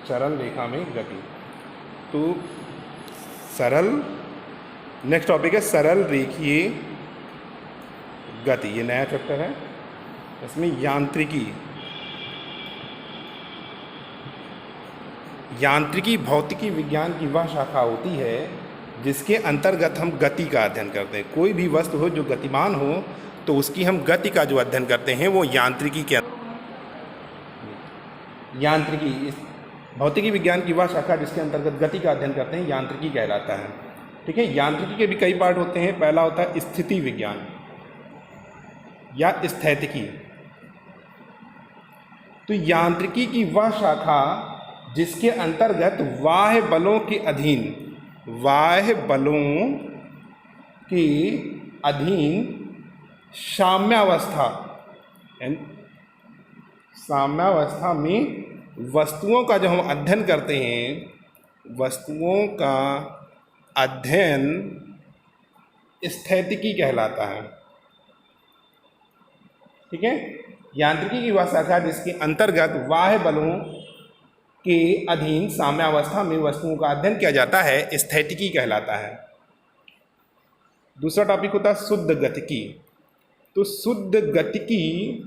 सरल रेखा में गति। तो सरल, नेक्स्ट टॉपिक है सरल रेखीय गति। ये नया चैप्टर है, इसमें यांत्रिकी भौतिकी विज्ञान की वह शाखा होती है जिसके अंतर्गत हम गति का अध्ययन करते हैं। कोई भी वस्तु हो जो गतिमान हो तो उसकी हम गति का जो अध्ययन करते हैं वो यांत्रिकी इस भौतिकी विज्ञान की वह शाखा जिसके अंतर्गत गति का अध्ययन करते हैं यांत्रिकी कहलाता है। ठीक है, यांत्रिकी के भी कई पार्ट होते हैं। पहला होता है स्थिति विज्ञान या स्थैतिकी। तो यांत्रिकी की वह शाखा जिसके अंतर्गत बाह्य बलों के अधीन साम्यावस्था में वस्तुओं का जो हम अध्ययन करते हैं, वस्तुओं का अध्ययन स्थैतिकी कहलाता है। ठीक है, यांत्रिकी की वह शाखा जिसके अंतर्गत बाह्य बलों के अधीन साम्यावस्था में वस्तुओं का अध्ययन किया जाता है स्थैतिकी कहलाता है। दूसरा टॉपिक होता है शुद्ध गतिकी। तो शुद्ध गतिकी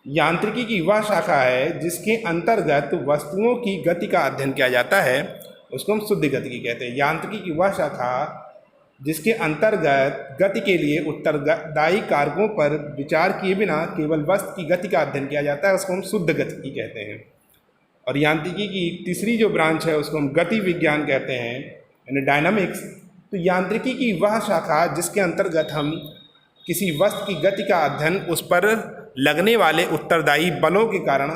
यांत्रिकी की वह शाखा है जिसके अंतर्गत वस्तुओं की गति का अध्ययन किया जाता है, उसको हम शुद्ध गतिकी कहते हैं। यांत्रिकी की वह शाखा जिसके अंतर्गत गति के लिए उत्तरदायी कारकों पर विचार किए बिना केवल वस्तु की गति का अध्ययन किया जाता है, उसको हम शुद्ध गतिकी कहते हैं। और यांत्रिकी की तीसरी जो ब्रांच है उसको हम गति विज्ञान कहते हैं, यानी डायनामिक्स। तो यांत्रिकी की वह शाखा जिसके अंतर्गत हम किसी वस्तु की गति का अध्ययन उस पर लगने वाले उत्तरदायी बलों के कारण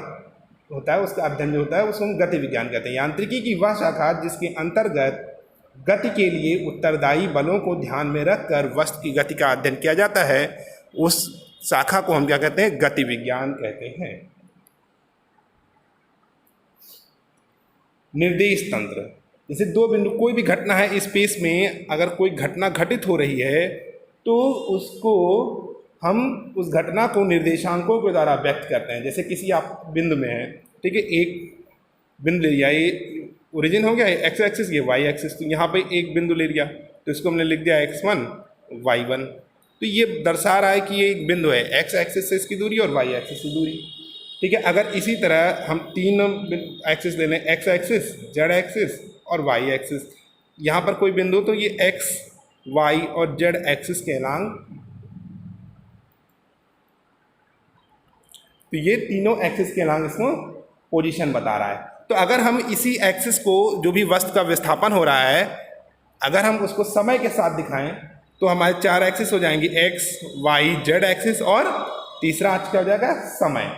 होता है, उसका अध्ययन जो होता है उसको हम गति विज्ञान कहते हैं। यांत्रिकी की वह शाखा जिसके अंतर्गत गति के लिए उत्तरदायी बलों को ध्यान में रखकर वस्तु की गति का अध्ययन किया जाता है, उस शाखा को हम क्या कहते हैं? गति विज्ञान कहते हैं। निर्देश तंत्र, जैसे दो बिंदु, कोई भी घटना है स्पेस में, अगर कोई घटना घटित हो रही है तो उसको हम उस घटना को निर्देशांकों के द्वारा व्यक्त करते हैं। जैसे किसी आप बिंदु में है, ठीक है, एक बिंदु ले लिया, ये ओरिजिन हो गया, एक्स एक्सिस, ये वाई एक्सिस। तो यहाँ पे एक बिंदु ले लिया तो इसको हमने लिख दिया x1 y1। तो ये दर्शा रहा है कि ये एक बिंदु है, एक्स एक्सिस से इसकी दूरी और वाई एक्सिस से दूरी। ठीक है, अगर इसी तरह हम तीन एक्सिस ले लें, एक्स एक्सिस, जेड एक्सिस और वाई एक्सिस, यहाँ पर कोई बिंदु तो ये एक्स, वाई और जेड एक्सिस के अलॉन्ग, तो ये तीनों एक्सिस के अलॉन्ग इसको पोजीशन बता रहा है। तो अगर हम इसी एक्सिस को, जो भी वस्तु का विस्थापन हो रहा है, अगर हम उसको समय के साथ दिखाएं तो हमारे चार एक्सिस हो जाएंगे, एक्स, वाई, जेड एक्सिस, और तीसरा क्या हो जाएगा? समय।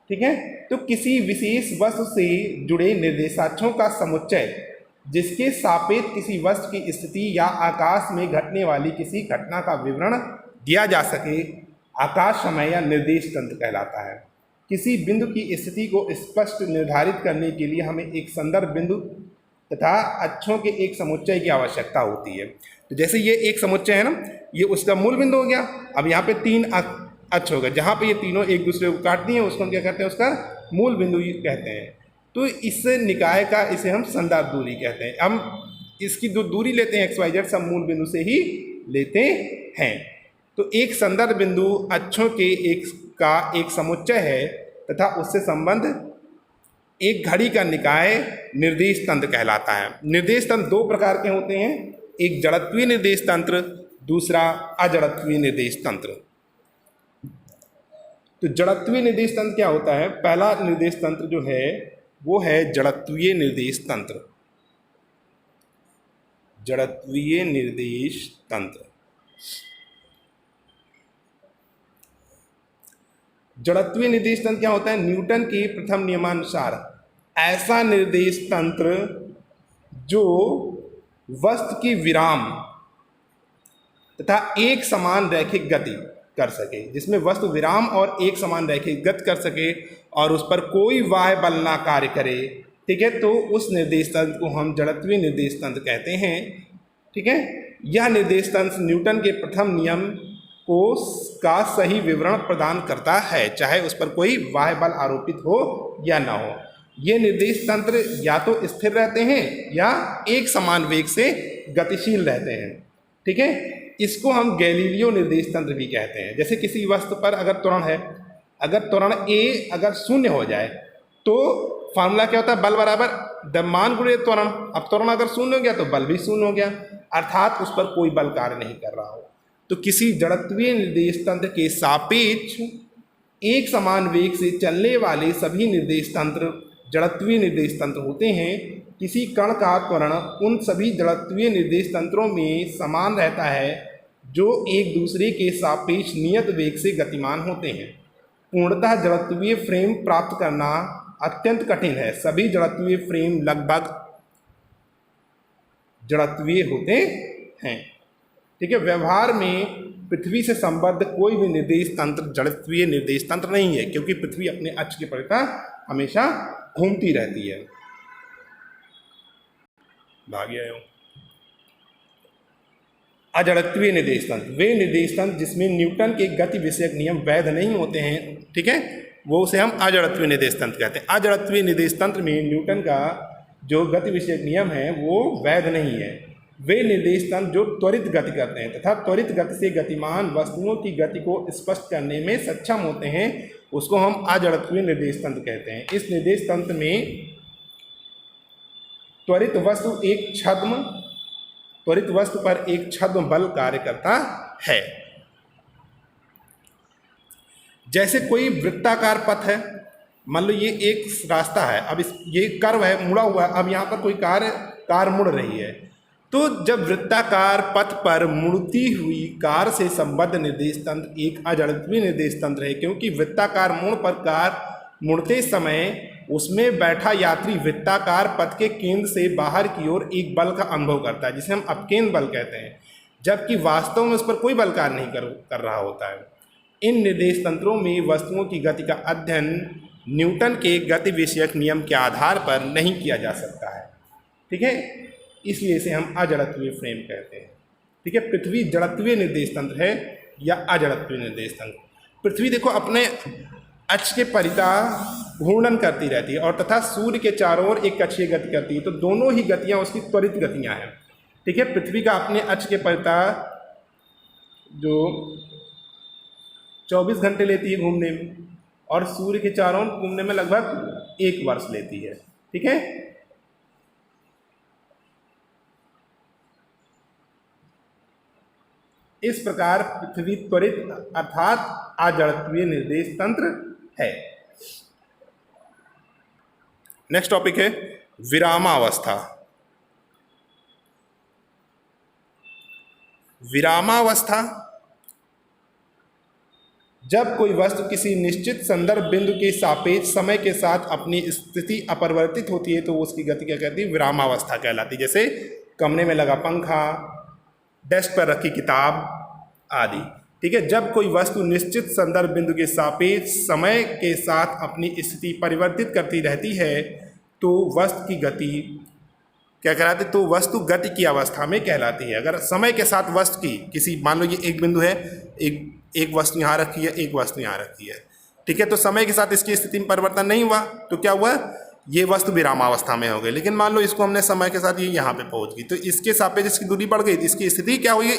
ठीक है, तो किसी विशेष वस्तु से जुड़े निर्देशाक्षों का समुच्चय जिसके सापेक्ष किसी वस्तु की स्थिति या आकाश में घटने वाली किसी घटना का विवरण दिया जा सके, आकाश समय या निर्देश तंत्र कहलाता है। किसी बिंदु की स्थिति को स्पष्ट निर्धारित करने के लिए हमें एक संदर्भ बिंदु तथा अक्षों के एक समुच्चय की आवश्यकता होती है। तो जैसे ये एक समुच्चय है ना, ये उसका मूल बिंदु हो गया। अब यहाँ पे तीन अक्ष हो गए, जहाँ पे ये तीनों एक दूसरे को काटती हैं उसको हम क्या कहते हैं? उसका मूल बिंदु कहते हैं। तो इस निकाय का, इसे हम संदर्भ दूरी कहते हैं। हम इसकी जो दूरी लेते हैं XYZ सब मूल बिंदु से ही लेते हैं। तो एक संदर्भ बिंदु अक्षों के एक समुच्चय है तथा उससे संबंध एक घड़ी का निकाय निर्देश तंत्र कहलाता है। निर्देश तंत्र दो प्रकार के होते हैं, एक जड़त्वीय निर्देश तंत्र, दूसरा अजड़त्वीय निर्देश तंत्र। तो जड़त्वीय निर्देश तंत्र क्या होता है? पहला निर्देश तंत्र जो है वो है जड़त्वीय निर्देश तंत्र। जड़त्वीय निर्देश तंत्र, जड़त्वीय निर्देश तंत्र क्या होता है? न्यूटन के प्रथम नियमानुसार ऐसा निर्देश तंत्र जो वस्तु की विराम तथा एक समान रैखिक गति कर सके, जिसमें वस्तु विराम और एक समान रैखिक गति कर सके और उस पर कोई बाह्य बल ना कार्य करे। ठीक है, तो उस निर्देश तंत्र को हम जड़त्वीय निर्देश तंत्र कहते हैं। ठीक है, यह निर्देश तंत्र न्यूटन के प्रथम नियम को का सही विवरण प्रदान करता है, चाहे उस पर कोई बाह्य बल आरोपित हो या ना हो। ये निर्देश तंत्र या तो स्थिर रहते हैं या एक समान वेग से गतिशील रहते हैं। ठीक है, इसको हम गैलीलियो निर्देश तंत्र भी कहते हैं। जैसे किसी वस्तु पर अगर त्वरण है, अगर त्वरण ए अगर शून्य हो जाए तो फार्मूला क्या होता है, बल बराबर द्रव्यमान गुणे त्वरण। अब त्वरण अगर शून्य हो गया तो बल भी शून्य हो गया, अर्थात उस पर कोई बल कार्य नहीं कर रहा हो। तो किसी जड़त्वीय निर्देश तंत्र के सापेक्ष एक समान वेग से चलने वाले सभी निर्देश तंत्र जड़त्वीय निर्देश तंत्र होते हैं। किसी कण का त्वरण उन सभी जड़त्वीय निर्देश तंत्रों में समान रहता है जो एक दूसरे के सापेक्ष नियत वेग से गतिमान होते हैं। पूर्णतः जड़त्वीय फ्रेम प्राप्त करना अत्यंत कठिन है। सभी जड़त्वीय फ्रेम लगभग जड़त्वीय होते हैं। ठीक है, व्यवहार में पृथ्वी से संबद्ध कोई भी निर्देश तंत्र जड़त्वीय निर्देश तंत्र नहीं है, क्योंकि पृथ्वी अपने अक्ष के परितः हमेशा घूमती रहती है। भाग्य आयो। अजड़त्वीय निर्देश तंत्र वे निर्देश तंत्र जिसमें न्यूटन के गति विषयक नियम वैध नहीं होते हैं। ठीक है, वो उसे हम अजड़त्वीय निर्देश तंत्र कहते हैं। अजड़त्वीय निर्देश तंत्र में न्यूटन का जो गति विषयक नियम है वो वैध नहीं है। वे निर्देश तंत्र जो त्वरित गति करते हैं तथा त्वरित गति से गतिमान वस्तुओं की गति को स्पष्ट करने में सक्षम होते हैं, उसको हम अजड़त्वीय निर्देश तंत्र कहते हैं। इस निर्देश तंत्र में त्वरित वस्तु पर एक छद्म बल कार्य करता है। जैसे कोई वृत्ताकार पथ है, मान लो ये एक रास्ता है, अब ये कर्व है, मुड़ा हुआ है, अब यहाँ पर कोई कार मुड़ रही है, तो जब वृत्ताकार पथ पर मुड़ती हुई कार से संबद्ध निर्देश तंत्र एक अजड़त्वीय निर्देश तंत्र है, क्योंकि वृत्ताकार मोड़ पर कार मुड़ते समय उसमें बैठा यात्री वृत्ताकार पथ के केंद्र से बाहर की ओर एक बल का अनुभव करता है, जिसे हम अपकेंद्र बल कहते हैं, जबकि वास्तव में उस पर कोई बल कार्य नहीं कर रहा होता है। इन निर्देश तंत्रों में वस्तुओं की गति का अध्ययन न्यूटन के गति विषयक नियम के आधार पर नहीं किया जा सकता है। ठीक है, इसलिए इसे हम अजड़त्वीय फ्रेम कहते हैं। ठीक है, पृथ्वी जड़त्वीय निर्देश तंत्र है या अजड़त्वीय निर्देश तंत्र। पृथ्वी देखो अपने अक्ष के परितः घूर्णन करती रहती है और तथा सूर्य के चारों ओर एक कक्षीय गति करती है, तो दोनों ही गतियां उसकी त्वरित गतियां हैं। ठीक है, पृथ्वी का अपने अक्ष के परितः जो 24 घंटे लेती है घूमने में, और सूर्य के चारों ओर घूमने में लगभग 1 वर्ष लेती है। ठीक है, इस प्रकार पृथ्वी त्वरित अर्थात अजड़त्वीय निर्देश तंत्र है। नेक्स्ट टॉपिक है विरामावस्था। विरामावस्था जब कोई वस्तु किसी निश्चित संदर्भ बिंदु के सापेक्ष समय के साथ अपनी स्थिति अपरिवर्तित होती है तो उसकी गति क्या कहती है, विरामावस्था कहलाती है। जैसे कमरे में लगा पंखा, डेस्क पर रखी किताब आदि। ठीक है, जब कोई वस्तु निश्चित संदर्भ बिंदु के सापेक्ष समय के साथ अपनी स्थिति परिवर्तित करती रहती है तो वस्तु की गति क्या कहलाती है, तो वस्तु गति की अवस्था में कहलाती है। अगर समय के साथ वस्तु की किसी, मान लो ये एक बिंदु है, एक वस्तु यहाँ रखी है, एक वस्तु यहाँ रखी है। ठीक है, तो समय के साथ इसकी स्थिति में परिवर्तन नहीं हुआ तो क्या हुआ, ये वस्तु विरामावस्था में हो गई। लेकिन मान लो इसको हमने समय के साथ ये यहाँ पे पहुँच गई तो इसके सापेक्ष इसकी दूरी बढ़ गई, इसकी स्थिति क्या हुई,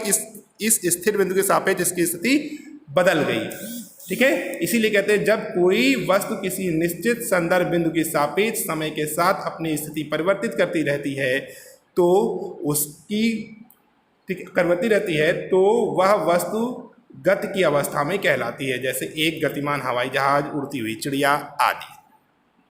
इस स्थिर बिंदु के सापेक्ष इसकी स्थिति बदल गई। ठीक है, इसीलिए कहते हैं जब कोई वस्तु किसी निश्चित संदर्भ बिंदु के सापेक्ष समय के साथ अपनी स्थिति परिवर्तित करती रहती है तो उसकी करती रहती है तो वह वस्तु गति की अवस्था में कहलाती है। जैसे एक गतिमान हवाई जहाज, उड़ती हुई चिड़िया आदि।